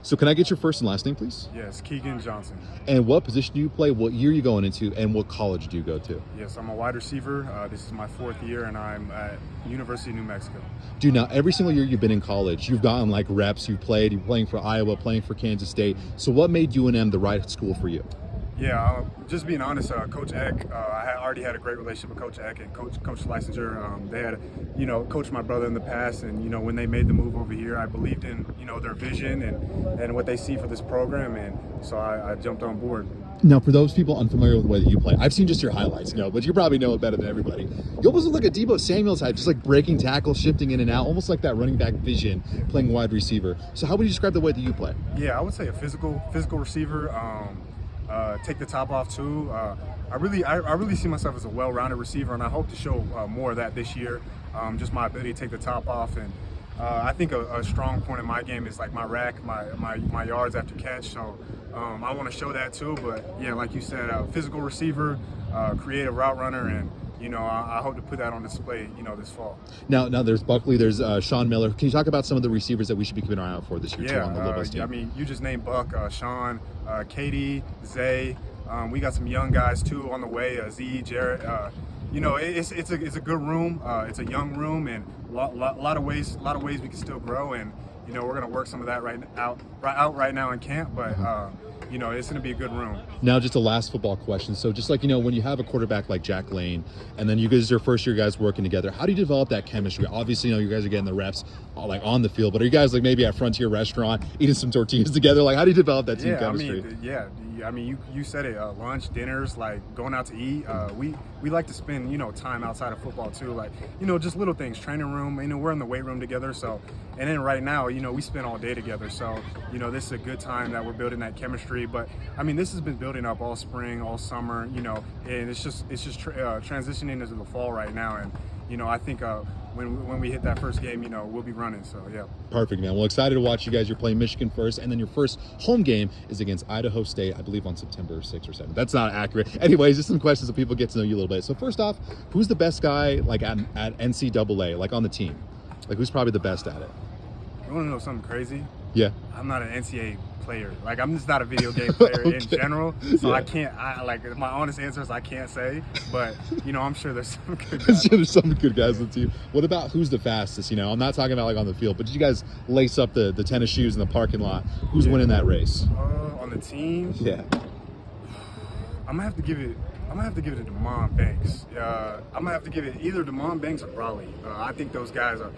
So can I get your first and last name, please? Yes, Keagan Johnson. And what position do you play? What year are you going into? And what college do you go to? Yes, I'm a wide receiver. This is my 4th year, and I'm at University of New Mexico. Dude, now every single year you've been in college, you've gotten like reps, you're playing for Iowa, playing for Kansas State. So what made UNM the right school for you? Yeah, just being honest, Coach Eck, I had already had a great relationship with Coach Eck and Coach Leisinger. They had, coached my brother in the past, and when they made the move over here, I believed in their vision and what they see for this program, and so I jumped on board. Now, for those people unfamiliar with the way that you play, I've seen just your highlights, but you probably know it better than everybody. You almost look like a Deebo Samuel type, just like breaking tackles, shifting in and out, almost like that running back vision, playing wide receiver. So how would you describe the way that you play? Yeah, I would say a physical receiver. Take the top off too. I really see myself as a well-rounded receiver, and I hope to show more of that this year. Just my ability to take the top off, and I think a strong point in my game is like my rack, my yards after catch. So I want to show that too. But yeah, like you said, physical receiver, creative route runner, and I hope to put that on display, this fall. Now there's Buckley, there's Sean Miller. Can you talk about some of the receivers that we should be keeping an eye out for this year too on the Lobos team? I mean, you just named Buck, Sean, Katie, Zay. We got some young guys too on the way. Z, Jarrett. It's a good room. It's a young room, and a lot of ways we can still grow. And we're gonna work some of that right now in camp, but. It's going to be a good room. Now, just a last football question. So just like, when you have a quarterback like Jack Lane, and then you guys, your first year guys working together, how do you develop that chemistry? Obviously, you guys are getting the reps like on the field, but are you guys like maybe at Frontier Restaurant eating some tortillas together? Like, how do you develop that team chemistry? I mean, you said it, lunch, dinners, like going out to eat. We like to spend, time outside of football too. Like, just little things, training room, we're in the weight room together. So, and then right now, we spend all day together. So, this is a good time that we're building that chemistry. But I mean, this has been building up all spring, all summer, and it's just transitioning into the fall right now. And, I think when we hit that first game, we'll be running. So, yeah. Perfect, man. Well, excited to watch you guys. You're playing Michigan first, and then your first home game is against Idaho State, I believe on September 6th or 7th. That's not accurate. Anyways, just some questions so people get to know you a little bit. So first off, who's the best guy like at NCAA, like on the team? Like who's probably the best at it? You want to know something crazy? Yeah. I'm not an NCAA player. Like, I'm just not a video game player in general. So yeah. My honest answer is I can't say. But, I'm sure there's some good guys. There's some good guys on the team. What about who's the fastest? I'm not talking about like on the field, but did you guys lace up the tennis shoes in the parking lot? Who's winning that race? On the team? Yeah. I'm gonna have to give it to Demond Banks. I'm gonna have to give it either Demond Banks or Brawley. I think those guys are.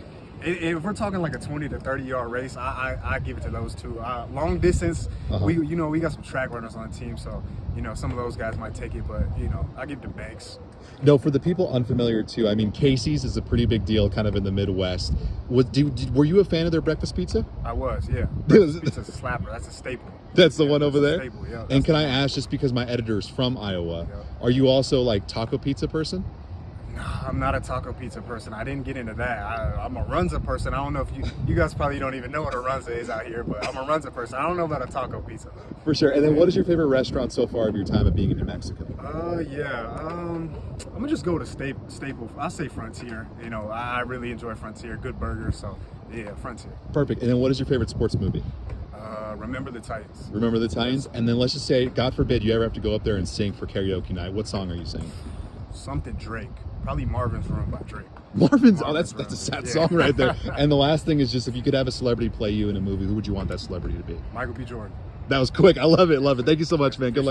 If we're talking like a 20 to 30 yard race, I give it to those two. Long distance, we got some track runners on the team, so some of those guys might take it, but I give it to Banks. No, for the people unfamiliar too, I mean, Casey's is a pretty big deal kind of in the Midwest. Were you a fan of their breakfast pizza? I was, yeah. Breakfast pizza's a slapper. That's a staple. That's the one over there? Staple, yeah. And can I ask, just because my editor is from Iowa, are you also like taco pizza person? No, I'm not a taco pizza person. I didn't get into that. I'm a runza person. I don't know if you guys probably don't even know what a runza is out here, but I'm a runza person. I don't know about a taco pizza. For sure. And then what is your favorite restaurant so far of your time of being in New Mexico? I'm gonna just go to staple. I'll say Frontier. I really enjoy Frontier. Good burgers, so yeah, Frontier. Perfect. And then what is your favorite sports movie? Remember the Titans. Remember the Titans? And then let's just say, God forbid you ever have to go up there and sing for karaoke night. What song are you singing? Something Drake. Probably Marvin's Room by Drake. Marvin's oh, that's a sad song right there. And the last thing is just if you could have a celebrity play you in a movie, who would you want that celebrity to be? Michael B. Jordan. That was quick. I love it. Love it. Thank you so much, man. Good luck.